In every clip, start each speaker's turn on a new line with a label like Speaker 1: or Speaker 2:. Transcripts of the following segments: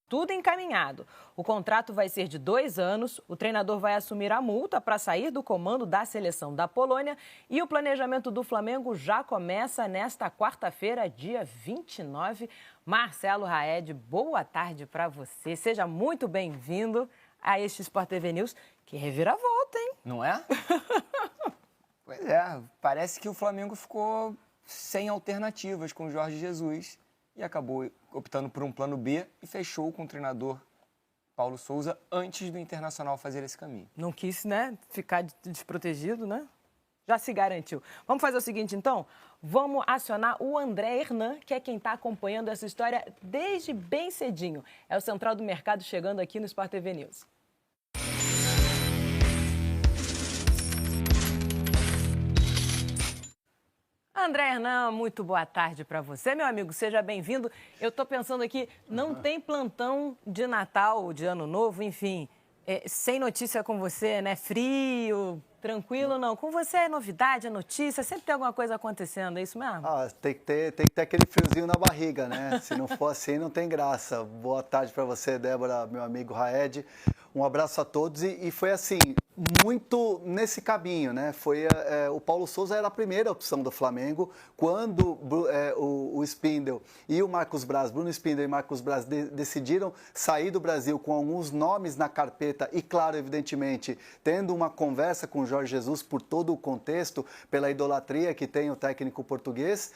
Speaker 1: tudo encaminhado. O contrato vai ser de 2 anos, o treinador vai assumir a multa para sair do comando da seleção da Polônia e o planejamento do Flamengo já começa nesta quarta-feira, dia 29. Marcelo Raed, boa tarde para você. Seja muito bem-vindo a este Sport TV News, que reviravolta, hein?
Speaker 2: Não é? Pois é, parece que o Flamengo ficou sem alternativas com o Jorge Jesus e acabou optando por um plano B e fechou com o treinador Paulo Souza antes do Internacional fazer esse caminho.
Speaker 1: Não quis, né, ficar desprotegido, né? Já se garantiu. Vamos fazer o seguinte, então? Vamos acionar o André Hernan, que é quem está acompanhando essa história desde bem cedinho. É o Central do Mercado chegando aqui no Sport TV News. André Hernan, muito boa tarde para você, meu amigo. Seja bem-vindo. Eu estou pensando aqui, não tem plantão de Natal, de Ano Novo, enfim, sem notícia com você, né? Frio, tranquilo, não. Com você é novidade, é notícia, sempre tem alguma coisa acontecendo, é isso mesmo?
Speaker 3: Tem que ter aquele friozinho na barriga, né? Se não for assim, não tem graça. Boa tarde para você, Débora, meu amigo Raed. Um abraço a todos e foi assim, muito nesse caminho, né? O Paulo Souza era a primeira opção do Flamengo quando o Spindel e o Marcos Braz, Bruno Spindel e Marcos Braz decidiram sair do Brasil com alguns nomes na carpeta e, claro, evidentemente, tendo uma conversa com o Jorge Jesus por todo o contexto, pela idolatria que tem o técnico português,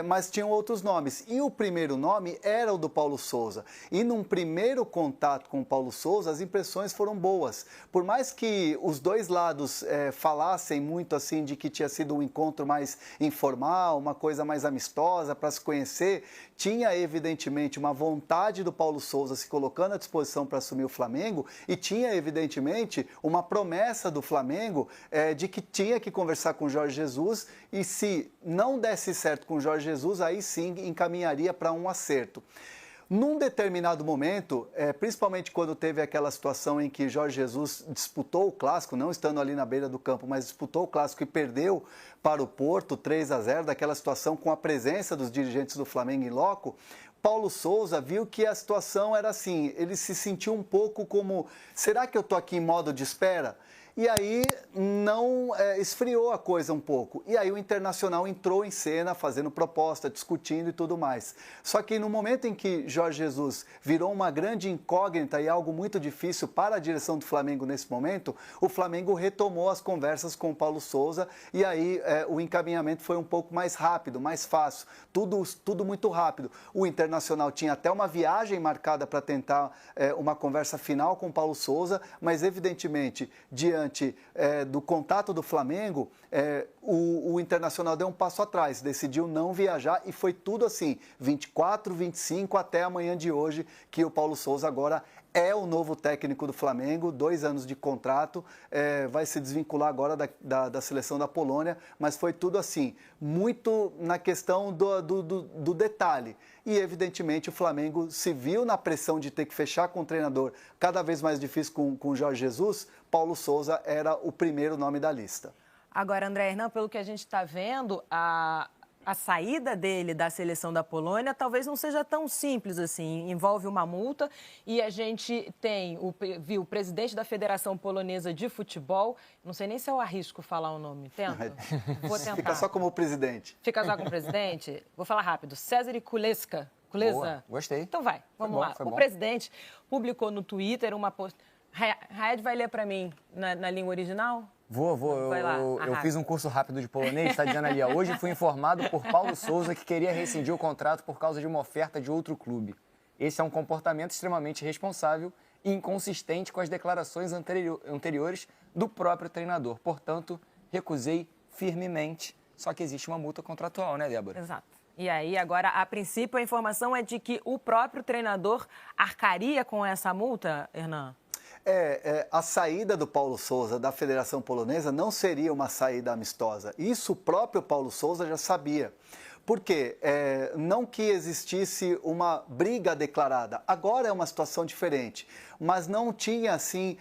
Speaker 3: mas tinham outros nomes. E o primeiro nome era o do Paulo Souza. E num primeiro contato com o Paulo Souza, as impressões foram boas. Por mais que os dois lados falassem muito assim de que tinha sido um encontro mais informal, uma coisa mais amistosa para se conhecer, tinha evidentemente uma vontade do Paulo Souza se colocando à disposição para assumir o Flamengo e tinha evidentemente uma promessa do Flamengo de que tinha que conversar com o Jorge Jesus e se não desse certo com o Jorge Jesus, aí sim encaminharia para um acerto. Num determinado momento, principalmente quando teve aquela situação em que Jorge Jesus disputou o Clássico, não estando ali na beira do campo, mas disputou o Clássico e perdeu para o Porto 3-0, daquela situação com a presença dos dirigentes do Flamengo em loco, Paulo Souza viu que a situação era assim, ele se sentiu um pouco como, será que eu estou aqui em modo de espera? E aí não esfriou a coisa um pouco. E aí o Internacional entrou em cena, fazendo proposta, discutindo e tudo mais. Só que no momento em que Jorge Jesus virou uma grande incógnita e algo muito difícil para a direção do Flamengo nesse momento, o Flamengo retomou as conversas com o Paulo Souza e aí o encaminhamento foi um pouco mais rápido, mais fácil. Tudo muito rápido. O Internacional tinha até uma viagem marcada para tentar uma conversa final com o Paulo Souza, mas evidentemente, diante do contato do Flamengo, o Internacional deu um passo atrás, decidiu não viajar e foi tudo assim, 24, 25 até amanhã de hoje, que o Paulo Souza agora é o novo técnico do Flamengo, 2 anos de contrato, vai se desvincular agora da seleção da Polônia, mas foi tudo assim, muito na questão do detalhe. E, evidentemente, o Flamengo se viu na pressão de ter que fechar com o treinador cada vez mais difícil com o Jorge Jesus. Paulo Souza era o primeiro nome da lista.
Speaker 1: Agora, André Hernan, pelo que a gente está vendo, a saída dele da seleção da Polônia talvez não seja tão simples assim. Envolve uma multa e a gente viu o presidente da Federação Polonesa de Futebol, não sei nem se eu arrisco falar o nome, tenta? Vou tentar.
Speaker 3: Fica só como presidente.
Speaker 1: Fica só como presidente? Vou falar rápido. César Kulesa.
Speaker 2: Boa, gostei.
Speaker 1: Então vai, vamos lá. O presidente publicou no Twitter uma postagem. Raed vai ler para mim na língua original?
Speaker 2: Vou. Eu fiz um curso rápido de polonês, está dizendo ali, hoje fui informado por Paulo Souza que queria rescindir o contrato por causa de uma oferta de outro clube. Esse é um comportamento extremamente irresponsável e inconsistente com as declarações anteriores do próprio treinador. Portanto, recusei firmemente. Só que existe uma multa contratual, né, Débora?
Speaker 1: Exato. E aí, agora, a princípio, a informação é de que o próprio treinador arcaria com essa multa, Hernan?
Speaker 3: A saída do Paulo Souza da Federação Polonesa não seria uma saída amistosa. Isso o próprio Paulo Souza já sabia. Por quê? Não que existisse uma briga declarada. Agora é uma situação diferente, mas não tinha, assim,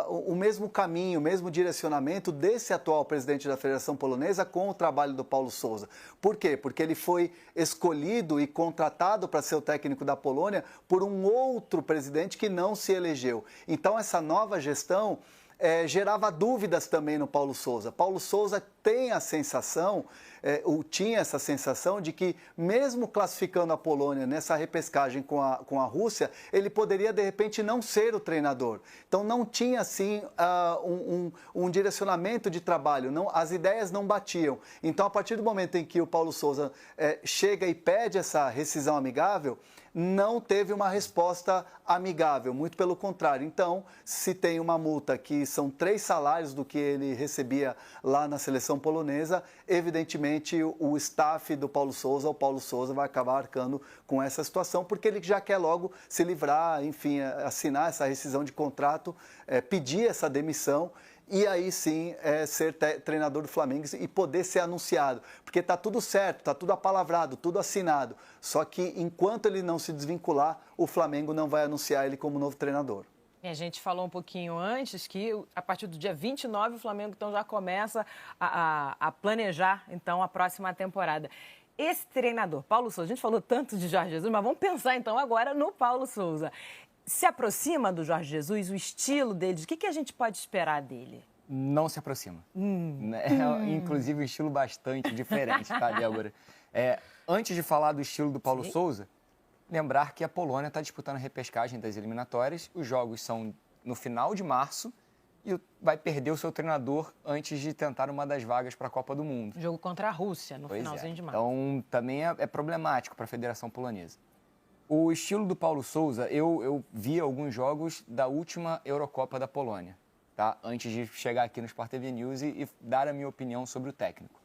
Speaker 3: o mesmo caminho, o mesmo direcionamento desse atual presidente da Federação Polonesa com o trabalho do Paulo Sousa. Por quê? Porque ele foi escolhido e contratado para ser o técnico da Polônia por um outro presidente que não se elegeu. Então, essa nova gestão gerava dúvidas também no Paulo Sousa. Paulo Sousa tem a sensação, ou tinha essa sensação de que, mesmo classificando a Polônia nessa repescagem com a Rússia, ele poderia, de repente, não ser o treinador. Então, não tinha, assim, um direcionamento de trabalho, as ideias não batiam. Então, a partir do momento em que o Paulo Sousa chega e pede essa rescisão amigável, não teve uma resposta amigável, muito pelo contrário. Então, se tem uma multa que são 3 salários do que ele recebia lá na seleção polonesa, evidentemente o staff do Paulo Sousa, o Paulo Sousa vai acabar arcando com essa situação, porque ele já quer logo se livrar, enfim, assinar essa rescisão de contrato, pedir essa demissão, e aí sim ser treinador do Flamengo e poder ser anunciado. Porque está tudo certo, está tudo apalavrado, tudo assinado. Só que enquanto ele não se desvincular, o Flamengo não vai anunciar ele como novo treinador.
Speaker 1: E a gente falou um pouquinho antes que a partir do dia 29 o Flamengo então já começa a planejar então a próxima temporada. Esse treinador, Paulo Sousa, a gente falou tanto de Jorge Jesus, mas vamos pensar então agora no Paulo Sousa. Se aproxima do Jorge Jesus, o estilo dele, o que a gente pode esperar dele?
Speaker 2: Não se aproxima. Inclusive um estilo bastante diferente, tá, Débora? Antes de falar do estilo do Paulo Sousa, lembrar que a Polônia está disputando a repescagem das eliminatórias. Os jogos são no final de março e vai perder o seu treinador antes de tentar uma das vagas para a Copa do Mundo.
Speaker 1: Jogo contra a Rússia, no finalzinho de março.
Speaker 2: Então, também é problemático para a Federação Polonesa. O estilo do Paulo Sousa, eu vi alguns jogos da última Eurocopa da Polônia, tá? Antes de chegar aqui no Sport TV News e dar a minha opinião sobre o técnico.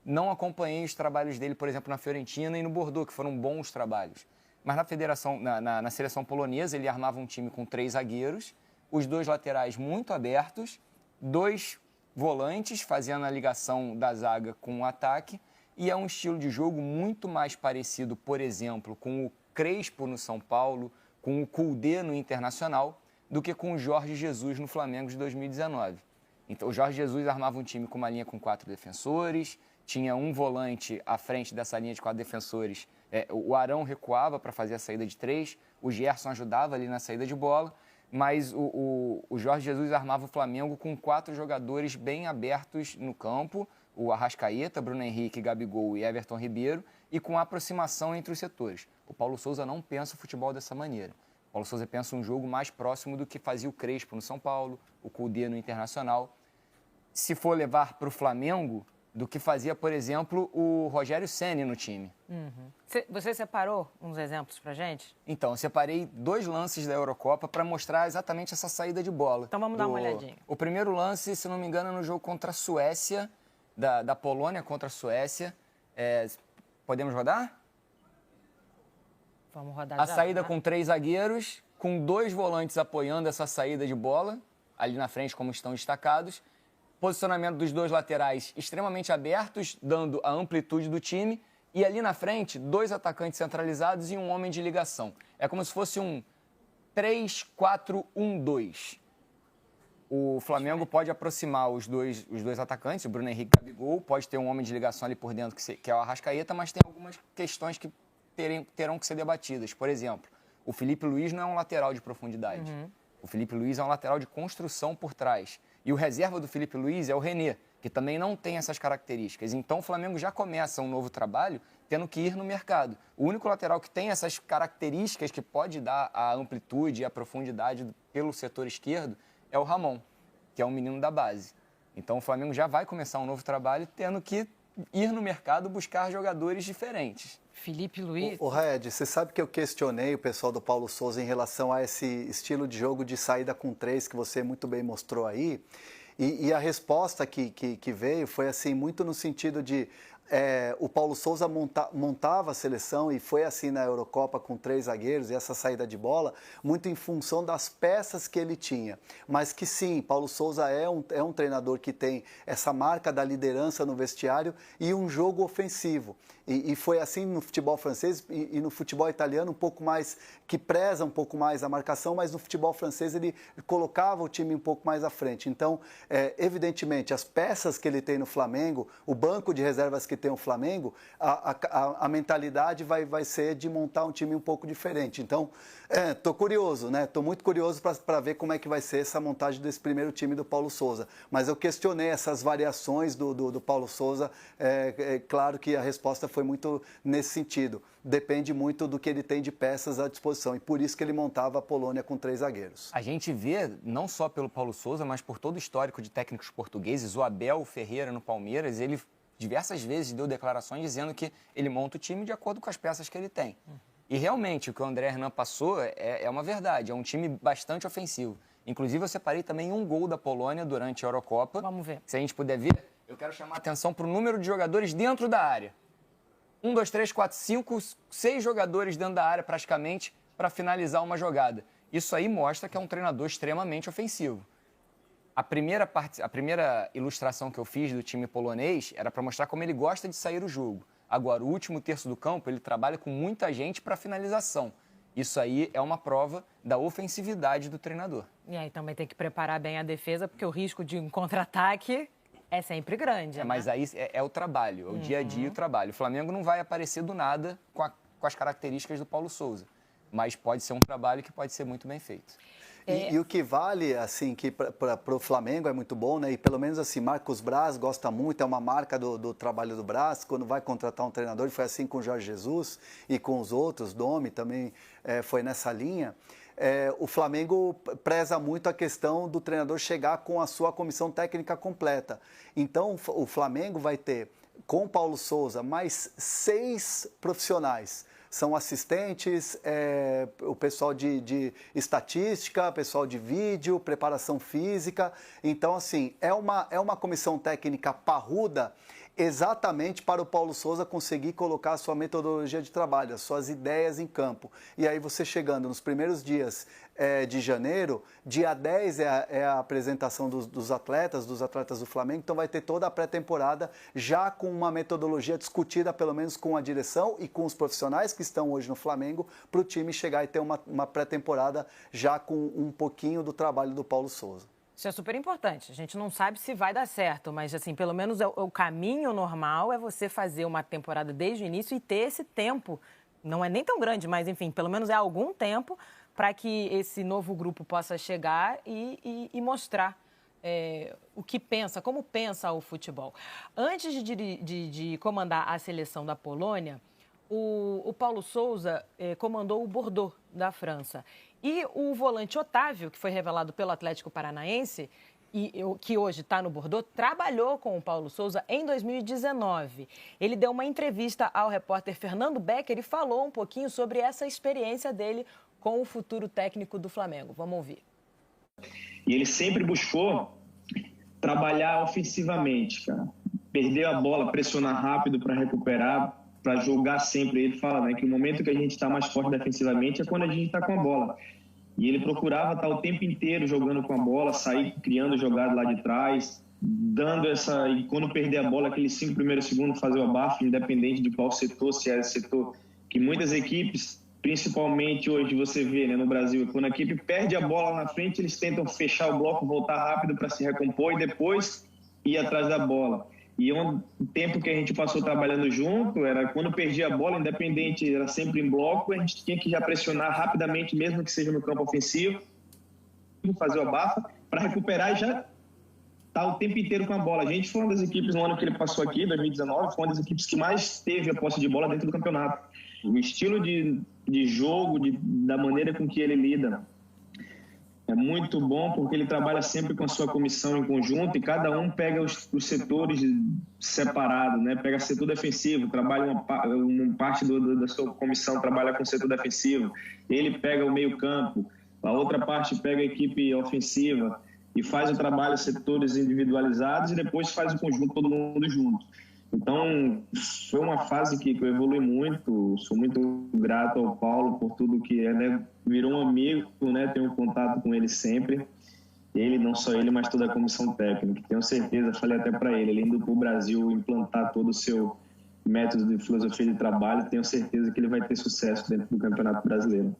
Speaker 2: Não acompanhei os trabalhos dele, por exemplo, na Fiorentina e no Bordeaux, que foram bons trabalhos. Mas na seleção polonesa, ele armava um time com 3 zagueiros, os 2 laterais muito abertos, 2 volantes fazendo a ligação da zaga com o ataque, e é um estilo de jogo muito mais parecido, por exemplo, com o Crespo no São Paulo, com o Koundé no Internacional, do que com o Jorge Jesus no Flamengo de 2019. Então, o Jorge Jesus armava um time com uma linha com 4 defensores, tinha um volante à frente dessa linha de 4 defensores. O Arão recuava para fazer a saída de 3, o Gerson ajudava ali na saída de bola, mas o Jorge Jesus armava o Flamengo com 4 jogadores bem abertos no campo, o Arrascaeta, Bruno Henrique, Gabigol e Everton Ribeiro, e com aproximação entre os setores. O Paulo Sousa não pensa o futebol dessa maneira. O Paulo Sousa pensa um jogo mais próximo do que fazia o Crespo no São Paulo, o Koundé no Internacional. Se for levar para o Flamengo, do que fazia, por exemplo, o Rogério Ceni no time.
Speaker 1: Você separou uns exemplos para gente?
Speaker 2: Então, eu separei 2 lances da Eurocopa para mostrar exatamente essa saída de bola.
Speaker 1: Então vamos dar uma olhadinha.
Speaker 2: O primeiro lance, se não me engano, é no jogo contra a Suécia, da Polônia contra a Suécia. Podemos rodar?
Speaker 1: Vamos rodar
Speaker 2: a
Speaker 1: já,
Speaker 2: saída
Speaker 1: né?
Speaker 2: com 3 zagueiros, com 2 volantes apoiando essa saída de bola, ali na frente, como estão destacados. Posicionamento dos 2 laterais extremamente abertos, dando a amplitude do time. E ali na frente, 2 atacantes centralizados e um homem de ligação. É como se fosse um 3-4-1-2. O Flamengo pode aproximar os dois atacantes, o Bruno Henrique e o Gabigol, pode ter um homem de ligação ali por dentro, que é o Arrascaeta, mas tem algumas questões que terão que ser debatidas. Por exemplo, o Felipe Luiz não é um lateral de profundidade. O Felipe Luiz é um lateral de construção por trás. E o reserva do Felipe Luiz é o René, que também não tem essas características. Então o Flamengo já começa um novo trabalho tendo que ir no mercado. O único lateral que tem essas características, que pode dar a amplitude e a profundidade pelo setor esquerdo, é o Ramon, que é um menino da base. Então o Flamengo já vai começar um novo trabalho tendo que ir no mercado buscar jogadores diferentes.
Speaker 1: Felipe Luiz.
Speaker 3: O Raed, você sabe que eu questionei o pessoal do Paulo Sousa em relação a esse estilo de jogo de saída com 3 que você muito bem mostrou aí. E a resposta que veio foi assim, muito no sentido de o Paulo Souza montava a seleção e foi assim na Eurocopa com 3 zagueiros e essa saída de bola, muito em função das peças que ele tinha. Mas que sim, Paulo Souza é um treinador que tem essa marca da liderança no vestiário e um jogo ofensivo. E foi assim no futebol francês e no futebol italiano um pouco mais, que preza um pouco mais a marcação, mas no futebol francês ele colocava o time um pouco mais à frente. Então, evidentemente, as peças que ele tem no Flamengo, o banco de reservas que tem o Flamengo, a mentalidade vai ser de montar um time um pouco diferente. Então, estou curioso, né? Estou muito curioso para ver como é que vai ser essa montagem desse primeiro time do Paulo Souza. Mas eu questionei essas variações do Paulo Souza. Claro que a resposta foi muito nesse sentido. Depende muito do que ele tem de peças à disposição. E por isso que ele montava a Polônia com 3 zagueiros.
Speaker 2: A gente vê, não só pelo Paulo Souza, mas por todo o histórico de técnicos portugueses, o Abel Ferreira no Palmeiras, ele diversas vezes deu declarações dizendo que ele monta o time de acordo com as peças que ele tem. E realmente, o que o André Hernan passou é uma verdade, é um time bastante ofensivo. Inclusive, eu separei também um gol da Polônia durante a Eurocopa.
Speaker 1: Vamos ver.
Speaker 2: Se a gente puder ver, eu quero chamar a atenção para o número de jogadores dentro da área. 1, 2, 3, 4, 5, 6 jogadores dentro da área praticamente para finalizar uma jogada. Isso aí mostra que é um treinador extremamente ofensivo. A primeira ilustração que eu fiz do time polonês era para mostrar como ele gosta de sair o jogo. Agora, o último terço do campo, ele trabalha com muita gente para finalização. Isso aí é uma prova da ofensividade do treinador. E
Speaker 1: aí também tem que preparar bem a defesa, porque o risco de um contra-ataque é sempre grande.
Speaker 2: Mas aí é o trabalho, é o dia a dia e o trabalho. O Flamengo não vai aparecer do nada com as características do Paulo Souza, mas pode ser um trabalho que pode ser muito bem feito.
Speaker 3: E o que vale, assim, que para o Flamengo é muito bom, né? E pelo menos assim, Marcos Braz gosta muito, é uma marca do trabalho do Braz, quando vai contratar um treinador, foi assim com o Jorge Jesus e com os outros, Domi também foi nessa linha. O Flamengo preza muito a questão do treinador chegar com a sua comissão técnica completa. Então, o Flamengo vai ter, com o Paulo Souza, mais 6 profissionais. São assistentes, o pessoal de estatística, pessoal de vídeo, preparação física. Então, assim, é uma comissão técnica parruda exatamente para o Paulo Souza conseguir colocar a sua metodologia de trabalho, as suas ideias em campo. E aí você chegando nos primeiros dias de janeiro, dia 10 é a apresentação dos atletas do Flamengo, então vai ter toda a pré-temporada já com uma metodologia discutida, pelo menos com a direção e com os profissionais que estão hoje no Flamengo, para o time chegar e ter uma pré-temporada já com um pouquinho do trabalho do Paulo Souza.
Speaker 1: Isso é super importante. A gente não sabe se vai dar certo, mas assim, pelo menos o caminho normal é você fazer uma temporada desde o início e ter esse tempo. Não é nem tão grande, mas enfim, pelo menos é algum tempo para que esse novo grupo possa chegar e mostrar o que pensa, como pensa o futebol. Antes de comandar a seleção da Polônia, o Paulo Souza comandou o Bordeaux da França. E o volante Otávio, que foi revelado pelo Atlético Paranaense, que hoje está no Bordeaux, trabalhou com o Paulo Souza em 2019. Ele deu uma entrevista ao repórter Fernando Becker e falou um pouquinho sobre essa experiência dele com o futuro técnico do Flamengo. Vamos ouvir.
Speaker 4: E ele sempre buscou trabalhar ofensivamente, cara. Perder a bola, pressionar rápido para recuperar, para jogar sempre. Ele fala, né, que o momento que a gente está mais forte defensivamente é quando a gente está com a bola. E ele procurava estar o tempo inteiro jogando com a bola, sair criando jogada lá de trás, dando essa... E quando perder a bola, aqueles 5 primeiros segundos, fazer o abafo, independente de qual setor, se é setor. Que muitas equipes, principalmente hoje você vê, né, no Brasil, quando a equipe perde a bola na frente, eles tentam fechar o bloco, voltar rápido para se recompor e depois ir atrás da bola. E o tempo que a gente passou trabalhando junto era quando perdia a bola, independente, era sempre em bloco, a gente tinha que já pressionar rapidamente, mesmo que seja no campo ofensivo, fazer o abafa para recuperar e já estar o tempo inteiro com a bola. A gente foi uma das equipes no ano que ele passou aqui, 2019, foi uma das equipes que mais teve a posse de bola dentro do campeonato. O estilo de jogo, da maneira com que ele lida, é muito bom porque ele trabalha sempre com a sua comissão em conjunto e cada um pega os setores separados, né? Pega setor defensivo, trabalha uma parte da sua comissão trabalha com o setor defensivo, ele pega o meio campo, a outra parte pega a equipe ofensiva e faz o trabalho setores individualizados e depois faz o conjunto todo mundo junto. Então, foi uma fase que eu evolui muito, sou muito grato ao Paulo por tudo que é, né? Virou um amigo, né? Tenho contato com ele sempre. Ele, não só ele, mas toda a comissão técnica. Tenho certeza, falei até para ele indo para o Brasil implantar todo o seu método de filosofia de trabalho, tenho certeza que ele vai ter sucesso dentro do Campeonato Brasileiro.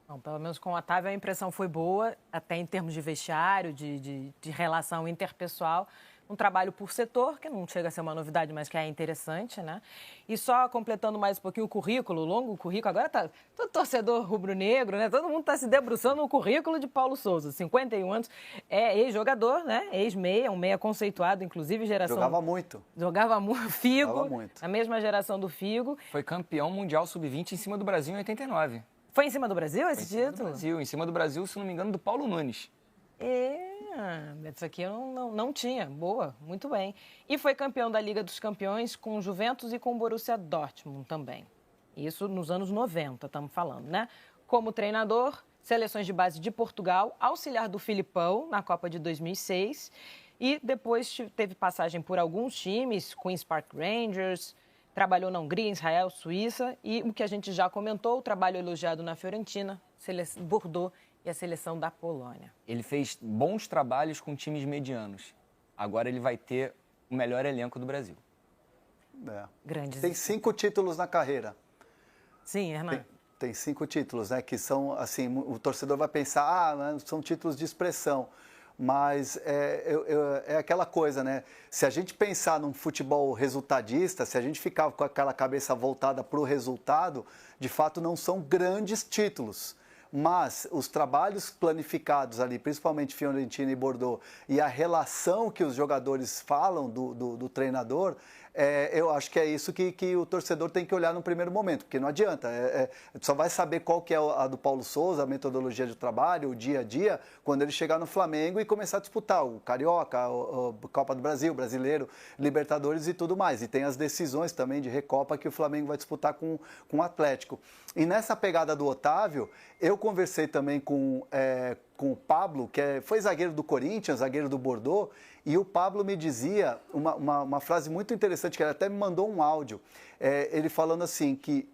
Speaker 1: Bom, pelo menos com o Otávio a impressão foi boa, até em termos de vestiário, de relação interpessoal. Um trabalho por setor, que não chega a ser uma novidade, mas que é interessante, né? E só completando mais um pouquinho o currículo, o longo currículo, agora tá todo torcedor rubro-negro, né? Todo mundo está se debruçando no currículo de Paulo Souza, 51 anos, é ex-jogador, né? Ex-meia, um meia conceituado, inclusive geração...
Speaker 3: Jogava muito.
Speaker 1: Jogava muito, Figo,
Speaker 3: Jogava muito.
Speaker 1: a mesma geração do Figo.
Speaker 2: Foi campeão mundial sub-20 em cima do Brasil em 89.
Speaker 1: Foi em cima do Brasil esse título?
Speaker 2: Em cima do Brasil, se não me engano, do Paulo Nunes.
Speaker 1: Isso aqui eu não tinha. Boa, muito bem. E foi campeão da Liga dos Campeões com o Juventus e com o Borussia Dortmund também. Isso nos anos 90, estamos falando, né? Como treinador, seleções de base de Portugal, auxiliar do Filipão na Copa de 2006 e depois teve passagem por alguns times, Queen's Park Rangers, trabalhou na Hungria, Israel, Suíça e o que a gente já comentou, o trabalho elogiado na Fiorentina, Bordeaux e a seleção da Polônia.
Speaker 2: Ele fez bons trabalhos com times medianos. Agora ele vai ter o melhor elenco do Brasil.
Speaker 1: Grandes.
Speaker 3: Tem 5 títulos na carreira.
Speaker 1: Sim, Hernan.
Speaker 3: Tem 5 títulos, né? Que são, assim, o torcedor vai pensar, são títulos de expressão. Mas é aquela coisa, né? Se a gente pensar num futebol resultadista, se a gente ficar com aquela cabeça voltada para o resultado, de fato não são grandes títulos. Mas os trabalhos planificados ali, principalmente Fiorentina e Bordeaux, e a relação que os jogadores falam do treinador, eu acho que é isso que o torcedor tem que olhar no primeiro momento, porque não adianta, só vai saber qual que é a do Paulo Souza, a metodologia de trabalho, o dia a dia, quando ele chegar no Flamengo e começar a disputar o Carioca, a Copa do Brasil, Brasileiro, Libertadores e tudo mais. E tem as decisões também de Recopa que o Flamengo vai disputar com o Atlético. E nessa pegada do Otávio, eu conversei também com o Pablo, que foi zagueiro do Corinthians, zagueiro do Bordeaux, e o Pablo me dizia uma frase muito interessante, que ele até me mandou um áudio, ele falando assim, que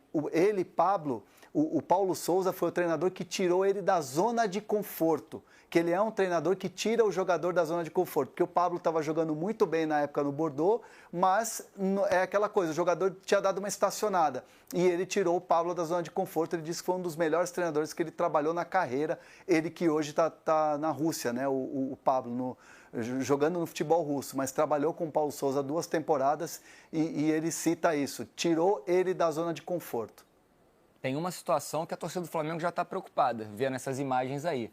Speaker 3: Pablo, o Paulo Souza foi o treinador que tirou ele da zona de conforto, que ele é um treinador que tira o jogador da zona de conforto, porque o Pablo estava jogando muito bem na época no Bordeaux, mas é aquela coisa, o jogador tinha dado uma estacionada, e ele tirou o Pablo da zona de conforto, ele disse que foi um dos melhores treinadores que ele trabalhou na carreira, ele que hoje está na Rússia, né, o Pablo, jogando no futebol russo, mas trabalhou com o Paulo Souza 2 temporadas, e ele cita isso, tirou ele da zona de conforto.
Speaker 2: Tem uma situação que a torcida do Flamengo já está preocupada, vendo essas imagens aí,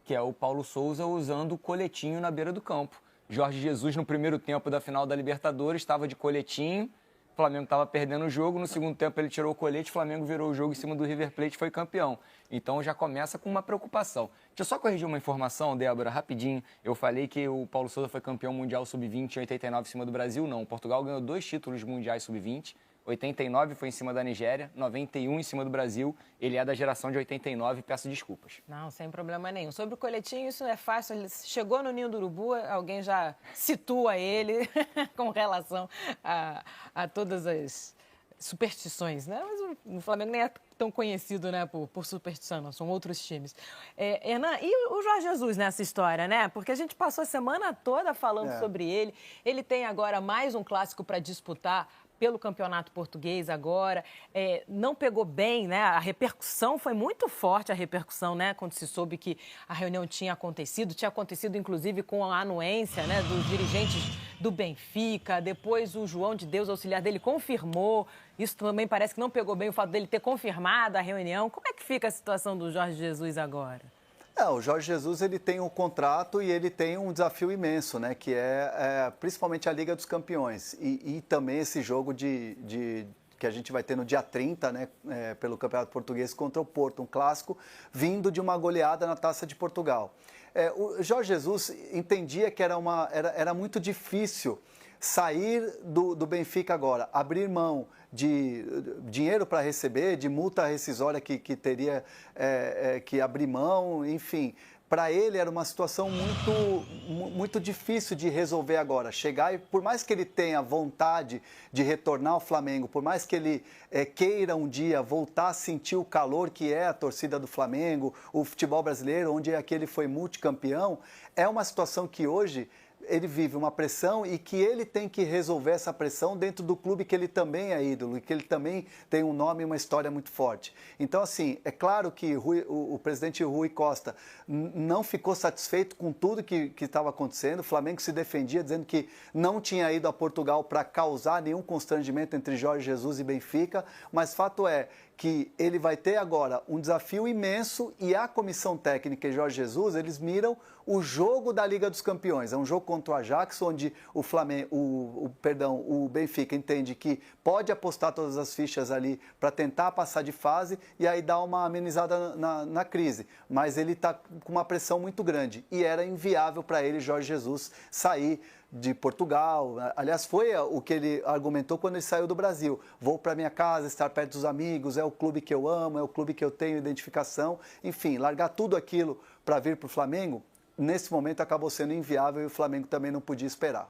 Speaker 2: que é o Paulo Souza usando o coletinho na beira do campo. Jorge Jesus, no primeiro tempo da final da Libertadores, estava de coletinho, o Flamengo estava perdendo o jogo, no segundo tempo ele tirou o colete, o Flamengo virou o jogo em cima do River Plate e foi campeão. Então já começa com uma preocupação. Deixa eu só corrigir uma informação, Débora, rapidinho. Eu falei que o Paulo Souza foi campeão mundial sub-20 em 89 em cima do Brasil. Não, Portugal ganhou 2 títulos mundiais sub-20. 89 foi em cima da Nigéria, 91 em cima do Brasil. Ele é da geração de 89, peço desculpas.
Speaker 1: Não, sem problema nenhum. Sobre o coletinho, isso é fácil. Ele chegou no Ninho do Urubu, alguém já situa ele com relação a todas as superstições, né? Mas o Flamengo nem é tão conhecido, né, por superstição, não, são outros times. Hernan, e o Jorge Jesus nessa história, né? Porque a gente passou a semana toda falando sobre ele. Ele tem agora mais um clássico para disputar pelo Campeonato Português agora, não pegou bem, né? A repercussão foi muito forte, né? Quando se soube que a reunião tinha acontecido inclusive com a anuência, né, dos dirigentes do Benfica, depois o João de Deus, auxiliar dele, confirmou, isso também parece que não pegou bem o fato dele ter confirmado a reunião. Como é que fica a situação do Jorge Jesus agora?
Speaker 3: O Jorge Jesus ele tem um contrato e ele tem um desafio imenso, né? Que é principalmente a Liga dos Campeões e também esse jogo que a gente vai ter no dia 30, né? Pelo Campeonato Português contra o Porto, um clássico vindo de uma goleada na Taça de Portugal. O Jorge Jesus entendia que era muito difícil sair do Benfica agora, abrir mão de dinheiro para receber, de multa rescisória que teria que abrir mão, enfim, para ele era uma situação muito difícil de resolver agora. Chegar e, por mais que ele tenha vontade de retornar ao Flamengo, por mais que ele queira um dia voltar a sentir o calor que é a torcida do Flamengo, o futebol brasileiro, onde aqui ele foi multicampeão, é uma situação que hoje ele vive uma pressão e que ele tem que resolver essa pressão dentro do clube que ele também é ídolo e que ele também tem um nome e uma história muito forte. Então, assim, é claro que o presidente Rui Costa não ficou satisfeito com tudo que estava acontecendo. O Flamengo se defendia dizendo que não tinha ido a Portugal para causar nenhum constrangimento entre Jorge Jesus e Benfica, mas fato é que ele vai ter agora um desafio imenso e a comissão técnica e Jorge Jesus, eles miram o jogo da Liga dos Campeões. É um jogo contra o Ajax, onde o Benfica entende que pode apostar todas as fichas ali para tentar passar de fase e aí dar uma amenizada na crise. Mas ele está com uma pressão muito grande e era inviável para ele, Jorge Jesus, sair de Portugal. Aliás, foi o que ele argumentou quando ele saiu do Brasil. Vou para minha casa, estar perto dos amigos, é o clube que eu amo, é o clube que eu tenho identificação. Enfim, largar tudo aquilo para vir para o Flamengo, nesse momento acabou sendo inviável e o Flamengo também não podia esperar.